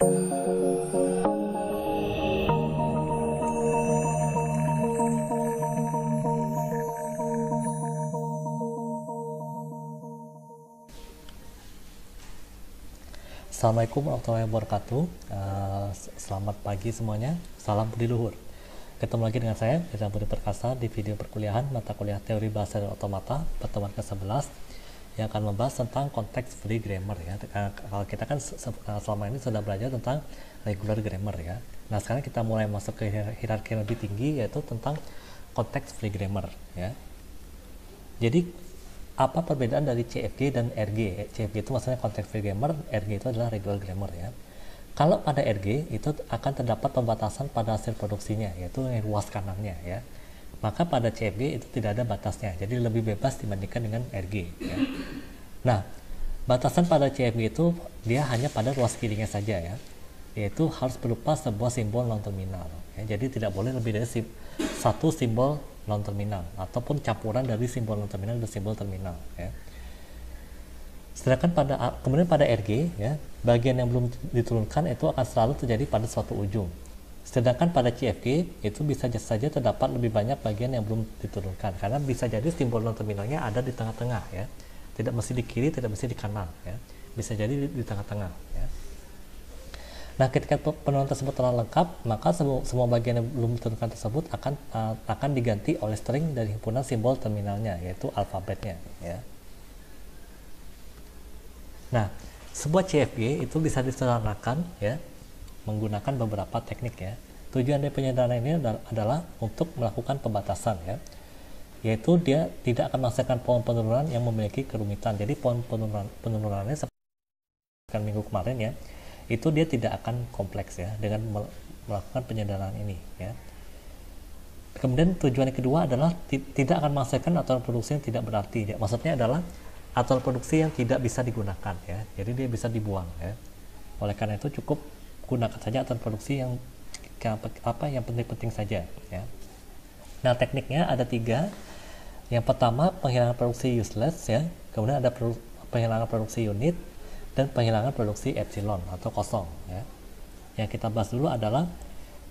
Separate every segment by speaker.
Speaker 1: Assalamualaikum warahmatullahi wabarakatuh. Selamat pagi semuanya. Salam budi luhur. Ketemu lagi dengan saya, Irfan Budi Perkasa, di video perkuliahan mata kuliah teori bahasa dan otomata pertemuan ke-11 yang akan membahas tentang konteks free grammar ya. Kalau kita kan selama ini sudah belajar tentang regular grammar ya. Nah, sekarang kita mulai masuk ke hierarki yang lebih tinggi, yaitu tentang konteks free grammar ya. Jadi apa perbedaan dari CFG dan RG? CFG itu maksudnya konteks free grammar, RG itu adalah regular grammar ya. Kalau pada RG itu akan terdapat pembatasan pada hasil produksinya, yaitu ruas kanannya ya. Maka pada CFG itu tidak ada batasnya, jadi lebih bebas dibandingkan dengan RG ya. Nah, batasan pada CFG itu dia hanya pada ruas kirinya saja ya, yaitu harus berupa sebuah simbol non terminal ya. Jadi tidak boleh lebih dari satu simbol non terminal ataupun campuran dari simbol non terminal dan simbol terminal ya. Sedangkan kemudian pada RG ya, bagian yang belum diturunkan itu akan selalu terjadi pada suatu ujung. Sedangkan pada CFG itu bisa saja terdapat lebih banyak bagian yang belum diturunkan, karena bisa jadi simbol non terminalnya ada di tengah-tengah ya. Tidak mesti di kiri, tidak mesti di kanan ya. Bisa jadi di tengah-tengah ya. Nah, ketika penurunan tersebut telah lengkap, maka semua bagian yang belum ditentukan tersebut akan diganti oleh string dari himpunan simbol terminalnya, yaitu alfabetnya ya. Nah, sebuah CFG itu bisa disederhanakan ya menggunakan beberapa teknik ya. Tujuan dari penyederhanaan ini adalah untuk melakukan pembatasan ya, yaitu dia tidak akan menghasilkan pohon penurunan yang memiliki kerumitan. Jadi pohon penurunannya seperti minggu kemarin ya, itu dia tidak akan kompleks ya dengan melakukan penyederhanaan ini ya. Kemudian tujuan yang kedua adalah tidak akan menghasilkan aturan produksi yang tidak berarti ya. Maksudnya adalah aturan produksi yang tidak bisa digunakan ya, jadi dia bisa dibuang ya. Oleh karena itu cukup gunakan saja aturan produksi yang penting-penting saja ya. Nah, tekniknya ada 3. Yang pertama, penghilangan produksi useless ya, kemudian ada penghilangan produksi unit, dan penghilangan produksi epsilon atau kosong ya. Yang kita bahas dulu adalah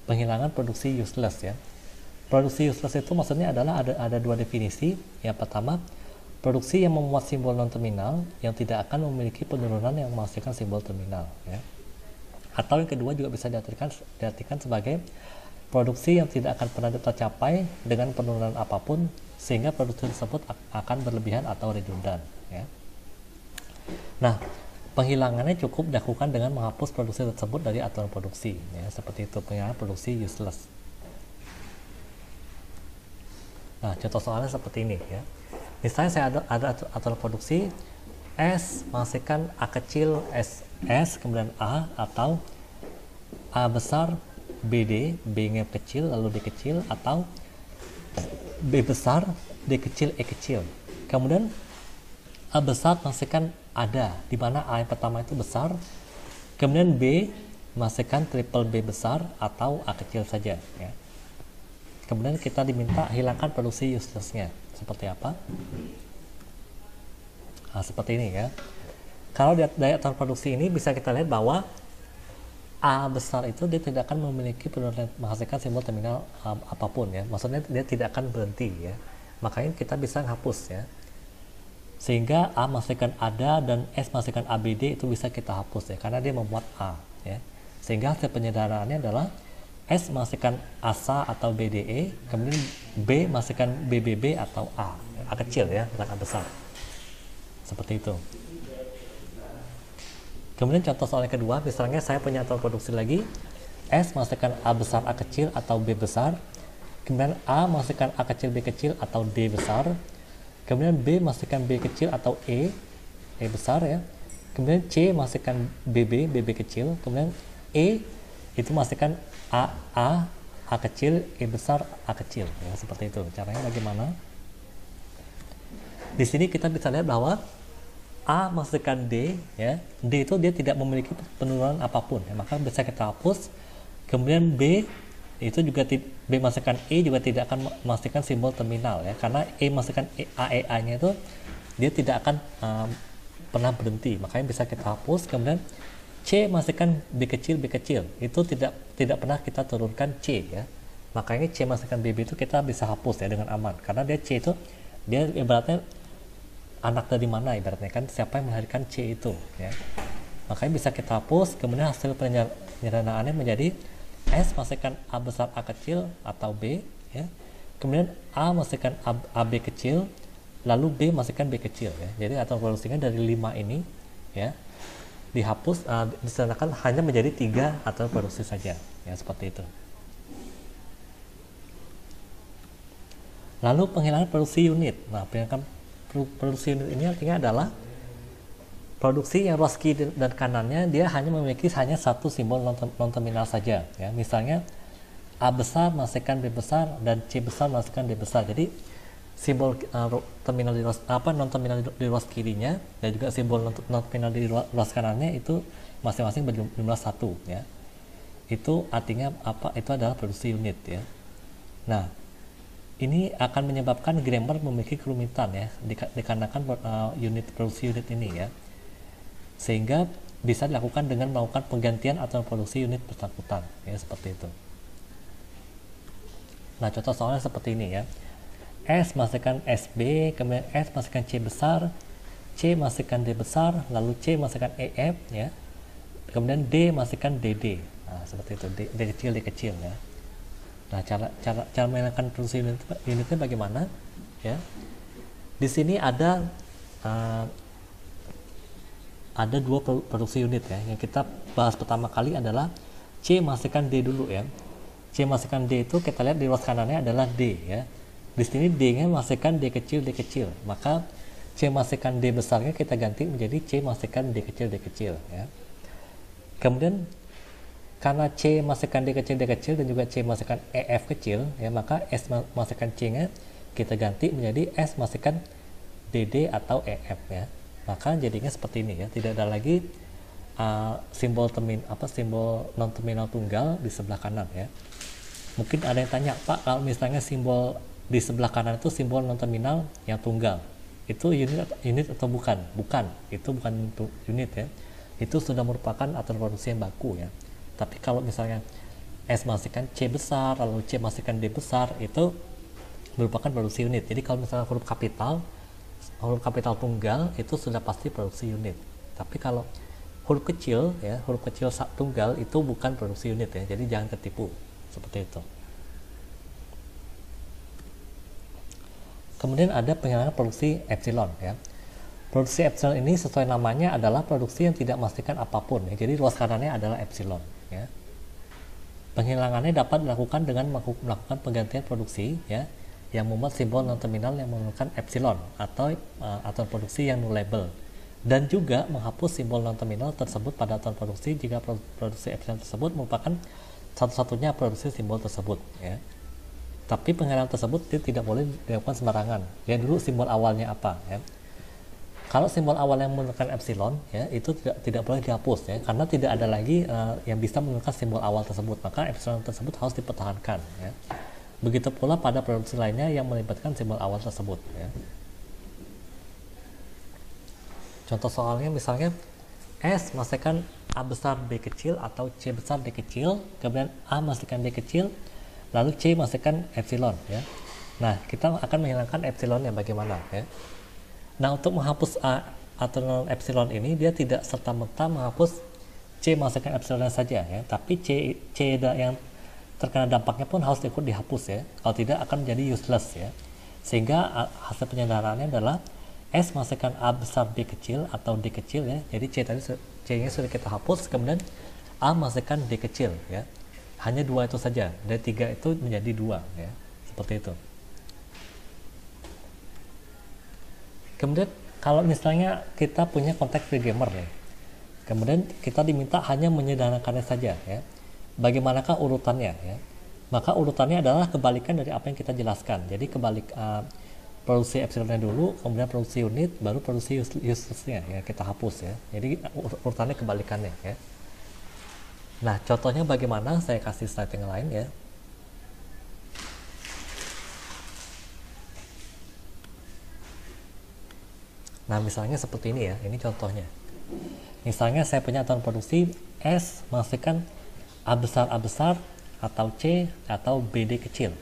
Speaker 1: penghilangan produksi useless ya. Produksi useless itu maksudnya adalah ada 2 definisi. Yang pertama, produksi yang memuat simbol non terminal yang tidak akan memiliki penurunan yang menghasilkan simbol terminal ya. Atau yang kedua juga bisa diartikan sebagai produksi yang tidak akan pernah tercapai dengan penurunan apapun, sehingga produksi tersebut akan berlebihan atau redundan ya. Nah, penghilangannya cukup dilakukan dengan menghapus produksi tersebut dari aturan produksi ya, seperti itu, penghilangan produksi useless. Nah, contoh soalnya seperti ini ya. Misalnya saya ada aturan produksi S menghasilkan A kecil S kemudian A, atau A besar BD, B-nya kecil lalu D kecil, atau B besar D kecil E kecil. Kemudian A besar menghasilkan ada, di mana A yang pertama itu besar, kemudian B menghasilkan triple B besar atau A kecil saja ya. Kemudian kita diminta hilangkan produksi useless-nya. Seperti apa? Nah, seperti ini ya. Kalau dari aturan produksi ini bisa kita lihat bahwa A besar itu dia tidak akan memiliki penurunan menghasilkan simbol terminal apapun ya. Maksudnya dia tidak akan berhenti ya. Makanya kita bisa menghapus ya. Sehingga A menghasilkan ADA dan S menghasilkan ABD itu bisa kita hapus ya, karena dia memuat A ya. Sehingga hasil penyederhanaannya adalah S menghasilkan ASA atau BDE, kemudian B menghasilkan BBB atau A kecil ya, bukan A besar. Seperti itu. Kemudian contoh soal yang kedua, misalnya saya punya aturan produksi lagi, S menghasilkan A besar A kecil atau B besar, kemudian A menghasilkan A kecil B kecil atau D besar, kemudian B menghasilkan B kecil atau E besar ya, kemudian C menghasilkan BB kecil, kemudian E itu menghasilkan A kecil, E besar, A kecil ya, seperti itu. Caranya bagaimana? Di sini kita bisa lihat bahwa A menghasilkan D ya, D itu dia tidak memiliki penurunan apapun ya, maka bisa kita hapus. Kemudian B itu juga B menghasilkan E juga tidak akan menghasilkan simbol terminal ya, karena E menghasilkan A nya itu dia tidak akan pernah berhenti, makanya bisa kita hapus. Kemudian C masukkan B kecil, itu tidak pernah kita turunkan C ya. Makanya C masukkan BB itu kita bisa hapus ya dengan aman, karena dia C itu dia ibaratnya anak dari mana, ibaratnya kan siapa yang melahirkan C itu ya. Makanya bisa kita hapus, kemudian hasil penyederhanaannya menjadi S masukkan A besar A kecil atau B ya. Kemudian A masukkan AB kecil, lalu B masukkan B kecil ya. Jadi aturan produksinya dari 5 ini ya dihapus, disederhanakan hanya menjadi 3 aturan produksi saja ya, seperti itu. Lalu penghilangan produksi unit. Nah, penghilangan produksi unit ini artinya adalah produksi yang ruas kiri dan kanannya dia hanya memiliki hanya satu simbol non-terminal saja ya. Misalnya A besar masukkan B besar dan C besar masukkan D besar. Jadi simbol terminal di ruas non-terminal di ruas kirinya dan juga simbol non-terminal di ruas kanannya itu masing-masing berjumlah 1 ya. Itu artinya apa? Itu adalah produksi unit ya. Nah, ini akan menyebabkan grammar memiliki kerumitan ya, dikarenakan unit produksi unit ini ya. Sehingga bisa dilakukan dengan melakukan penggantian atau produksi unit bersangkutan ya, seperti itu. Nah, contoh soalnya seperti ini ya. S masukkan SB, kemudian S masukkan C besar, C masukkan D besar, lalu C masukkan EF ya, kemudian D masukkan DD. Nah, seperti itu, D kecil ya. Nah, cara menghilangkan produksi unitnya bagaimana ya? Di sini ada 2 produksi unit ya. Yang kita bahas pertama kali adalah C masukkan D dulu ya. C masukkan D itu kita lihat di ruas kanannya adalah D ya. Di sini D-nya masukkan D kecil, maka C masukkan D besarnya kita ganti menjadi C masukkan D kecil ya. Kemudian karena C masukkan D kecil dan juga C masukkan EF kecil ya, maka S masukkan C-nya kita ganti menjadi S masukkan DD atau EF ya. Maka jadinya seperti ini ya, tidak ada lagi simbol non terminal tunggal di sebelah kanan ya. Mungkin ada yang tanya, Pak, kalau misalnya simbol di sebelah kanan itu simbol non terminal yang tunggal, itu unit atau bukan? Bukan, itu bukan unit ya. Itu sudah merupakan aturan produksi yang baku ya. Tapi kalau misalnya S masukkan C besar lalu C masukkan D besar, itu merupakan produksi unit. Jadi kalau misalnya huruf kapital tunggal itu sudah pasti produksi unit. Tapi kalau huruf kecil tunggal itu bukan produksi unit ya. Jadi jangan tertipu seperti itu. Kemudian ada penghilangan produksi epsilon ya. Produksi epsilon ini sesuai namanya adalah produksi yang tidak memastikan apapun ya. Jadi ruas kanannya adalah epsilon ya. Penghilangannya dapat dilakukan dengan melakukan penggantian produksi ya, yang membuat simbol non terminal yang menggunakan epsilon atau produksi yang nullable, dan juga menghapus simbol non terminal tersebut pada aturan produksi jika produksi epsilon tersebut merupakan satu-satunya produksi simbol tersebut ya. Tapi penghilangan tersebut tidak boleh dilakukan sembarangan. Ya, dulu simbol awalnya apa ya. Kalau simbol awal yang menggunakan epsilon ya, itu tidak boleh dihapus ya, karena tidak ada lagi yang bisa menggunakan simbol awal tersebut, maka epsilon tersebut harus dipertahankan ya. Begitu pula pada produksi lainnya yang melibatkan simbol awal tersebut ya. Contoh soalnya misalnya S masukkan A besar B kecil atau C besar D kecil, kemudian A masukkan D kecil, lalu C masukkan epsilon ya. Nah, kita akan menghilangkan epsilon yang bagaimana ya. Nah, untuk menghapus atau epsilon ini dia tidak serta-merta menghapus C masukkan epsilon saja ya, tapi C yang terkena dampaknya pun harus ikut dihapus ya. Kalau tidak akan menjadi useless ya. Sehingga hasil penyederhanaannya adalah S masukkan A besar B kecil atau D kecil ya. Jadi C-nya sudah kita hapus, kemudian A masukkan D kecil ya. Hanya 2 itu saja, dari 3 itu menjadi 2 ya, seperti itu. Kemudian kalau misalnya kita punya konteks free grammar nih, kemudian kita diminta hanya menyederhanakannya saja ya. Bagaimanakah urutannya ya? Maka urutannya adalah kebalikan dari apa yang kita jelaskan. Jadi kebalik produksi epsilonnya dulu, kemudian produksi unit, baru produksi uselessnya ya, kita hapus ya. Jadi urutannya kebalikannya ya. Nah, contohnya bagaimana? Saya kasih slide yang lain ya. Nah, misalnya seperti ini ya, ini contohnya. Misalnya saya punya aturan produksi S menghasilkan A besar atau C atau BD kecil.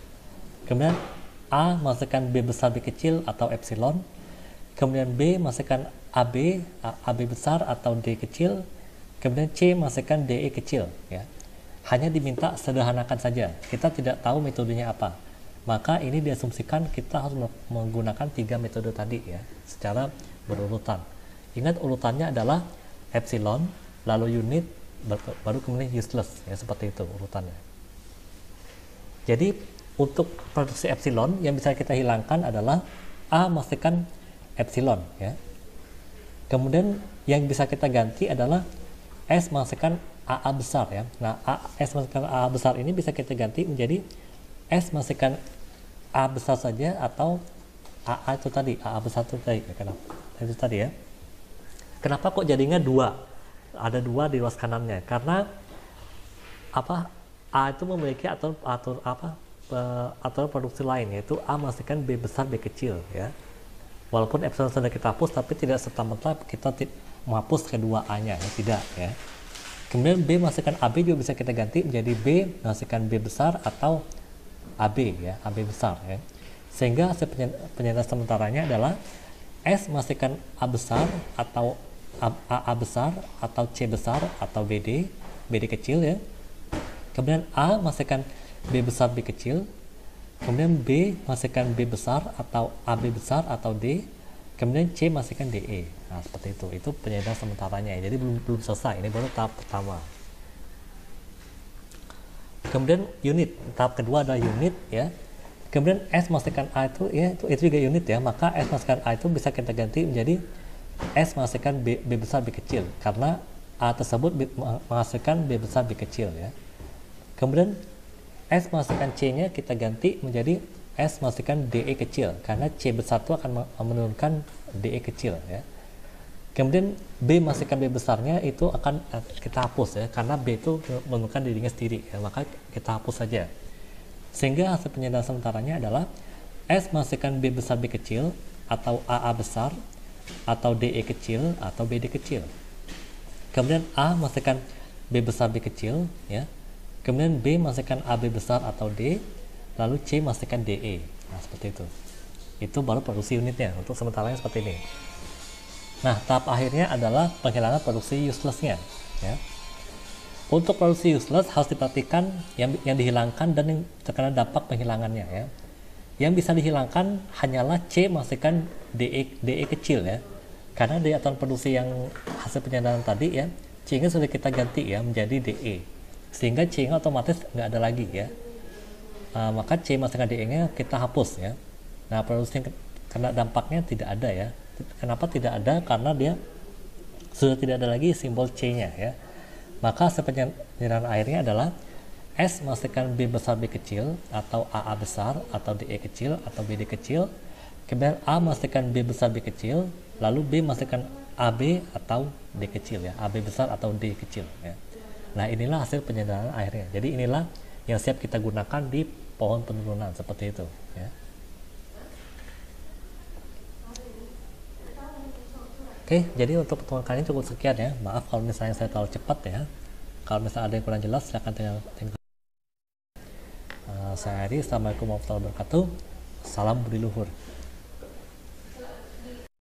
Speaker 1: Kemudian A menghasilkan B besar B kecil atau epsilon. Kemudian B menghasilkan AB besar atau D kecil. Kemudian C menghasilkan DE kecil. Ya. Hanya diminta sederhanakan saja. Kita tidak tahu metodenya apa. Maka ini diasumsikan kita harus menggunakan 3 metode tadi ya, secara berurutan. Ingat urutannya adalah epsilon, lalu unit, baru kemudian useless ya, seperti itu urutannya. Jadi untuk produksi epsilon yang bisa kita hilangkan adalah A menghasilkan epsilon ya. Kemudian yang bisa kita ganti adalah S menghasilkan AA besar ya. Nah, S menghasilkan AA besar ini bisa kita ganti menjadi S menghasilkan A besar saja atau AA itu tadi, AA besar itu tadi. Kenapa? Itu tadi ya. Kenapa kok jadinya 2? Ada 2 di ruas kanannya. Karena apa? A itu memiliki aturan produksi lain, yaitu A menghasilkan B besar B kecil ya. Walaupun epsilon sudah kita hapus, tapi tidak serta-merta kita menghapus kedua A-nya, ya, tidak ya. Kemudian B menghasilkan AB juga bisa kita ganti menjadi B menghasilkan B besar atau AB ya, AB besar ya. Sehingga hasil penjelasan sementaranya adalah S menghasilkan A besar atau AA besar atau C besar atau BD kecil ya. Kemudian A menghasilkan B besar B kecil. Kemudian B menghasilkan B besar atau AB besar atau D. Kemudian C menghasilkan DE. Nah, seperti itu. Itu penjelasan sementaranya. Jadi belum selesai. Ini baru tahap pertama. Kemudian unit. Tahap kedua adalah unit ya. Kemudian S menghasilkan A itu ya, itu juga unit ya. Maka S menghasilkan A itu bisa kita ganti menjadi S menghasilkan B besar B kecil, karena A tersebut menghasilkan B besar B kecil ya. Kemudian S menghasilkan C-nya kita ganti menjadi S menghasilkan DE kecil, karena C besar itu akan menurunkan DE kecil ya. Kemudian B menghasilkan B besarnya itu akan kita hapus ya, karena B itu menurunkan dirinya sendiri ya, maka kita hapus saja. Sehingga hasil penjelasan sementaranya adalah S menghasilkan B besar B kecil atau AA besar atau DE kecil atau BD kecil. Kemudian A menghasilkan B besar B kecil ya. Kemudian B menghasilkan AB besar atau D, lalu C menghasilkan DE. Nah, seperti itu. Itu baru produksi unitnya. Untuk sementaranya seperti ini. Nah, tahap akhirnya adalah penghilangan produksi useless-nya. Ya. Untuk produksi useless harus diperhatikan yang dihilangkan dan yang terkena dampak penghilangannya. Ya. Yang bisa dihilangkan hanyalah C menghasilkan DE kecil ya. Karena di aturan produksi yang hasil penyandaran tadi ya, C-nya sudah kita ganti ya menjadi DE. Sehingga C-nya otomatis nggak ada lagi ya. Maka C menghasilkan DE-nya kita hapus ya. Nah, produksi yang kena dampaknya tidak ada ya. Kenapa tidak ada? Karena dia sudah tidak ada lagi simbol C-nya ya. Maka hasil penyandaran akhirnya adalah S menghasilkan B besar B kecil atau AA besar atau DE kecil atau BD kecil. Kemudian A menghasilkan B besar B kecil, lalu B menghasilkan AB atau D kecil ya, AB besar atau D kecil ya. Nah, inilah hasil penyandaran akhirnya. Jadi inilah yang siap kita gunakan di pohon penurunan seperti itu ya. Oke, jadi untuk pertemuan kali ini cukup sekian ya. Maaf kalau misalnya saya terlalu cepat ya. Kalau misalnya ada yang kurang jelas silahkan tinggal. Saya Ari, assalamualaikum warahmatullahi wabarakatuh. Salam budi luhur.